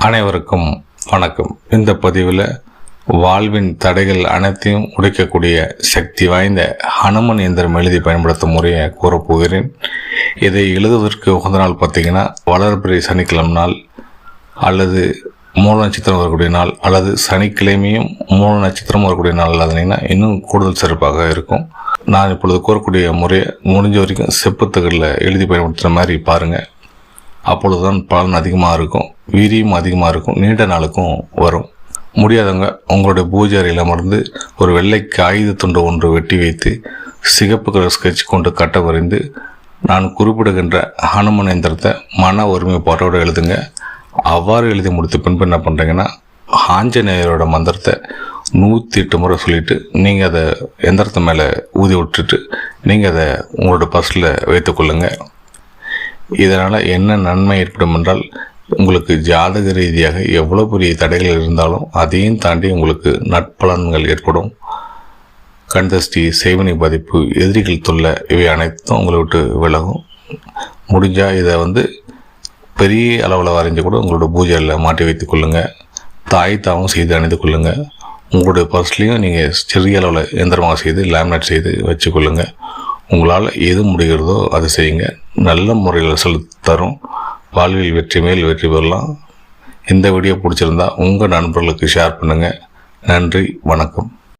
அனைவருக்கும் வணக்கம். இந்த பதிவில் வாழ்வின் தடைகள் அனைத்தையும் உடைக்கக்கூடிய சக்தி வாய்ந்த ஹனுமன் எந்திரம் எழுதி பயன்படுத்தும் முறையை கூறப்போகிறேன். இதை எழுதுவதற்கு உகந்த நாள் பார்த்தீங்கன்னா வளர்பிறை சனிக்கிழமை நாள் அல்லது மூல நட்சத்திரம் வரக்கூடிய நாள் அல்லது சனிக்கிழமையும் மூல நட்சத்திரம் வரக்கூடிய நாள் இல்லாதீங்கன்னா இன்னும் கூடுதல் சிறப்பாக இருக்கும். நான் இப்பொழுது கூறக்கூடிய முறையை முடிஞ்ச வரைக்கும் செப்புத்தகடில் எழுதி பயன்படுத்துகிற மாதிரி பாருங்கள். அப்பொழுதுதான் பலன் அதிகமாக இருக்கும், வீரியம் அதிகமாக இருக்கும், நீண்ட நாளுக்கும் வரும். முடியாதவங்க உங்களுடைய பூஜை அறையில் அமர்ந்து ஒரு வெள்ளை காகித துண்டு ஒன்று வெட்டி வைத்து சிகப்பு கலர் ஸ்கெட்ச் கொண்டு கட்ட வரைந்து நான் குறிப்பிடுகின்ற ஹனுமன் எந்திரத்தை மன ஒருமைப்பாட்டோடு எழுதுங்க. அவ்வாறு எழுதி முடித்த பின்பு என்ன பண்ணுறீங்கன்னா ஆஞ்சநேயரோட மந்திரத்தை 108 முறை சொல்லிவிட்டு நீங்கள் அதை எந்திரத்து மேலே ஊதி விட்டுட்டு நீங்கள் அதை உங்களோட பர்ஸில் வைத்துக்கொள்ளுங்கள். இதனால் என்ன நன்மை ஏற்படும் என்றால் உங்களுக்கு ஜாதக ரீதியாக எவ்வளோ பெரிய தடைகள் இருந்தாலும் அதையும் தாண்டி உங்களுக்கு நட்பலன்கள் ஏற்படும். கண்தஷ்டி, செய்வினை பாதிப்பு, எதிரிகள் தொல்லை இவை அனைத்தும் உங்களை விட்டு விலகும். முடிஞ்சால் இதை பெரிய அளவில் வரைஞ்சி கூட உங்களோட பூஜையில் மாட்டி வைத்துக் கொள்ளுங்கள். தாவும் செய்து அணிந்து கொள்ளுங்கள். உங்களுடைய பர்ஸ்லேயும் நீங்கள் சிறிய அளவில் எந்திரமாக செய்து லேமினேட் செய்து வச்சுக்கொள்ளுங்கள். உங்களால் எது முடிகிறதோ அதை செய்யுங்க. நல்ல முறையில் செலுத்தரும். வாழ்வில் வெற்றி மேல் வெற்றி பெறலாம். இந்த வீடியோ பிடிச்சிருந்தா உங்கள் நண்பர்களுக்கு ஷேர் பண்ணுங்கள். நன்றி, வணக்கம்.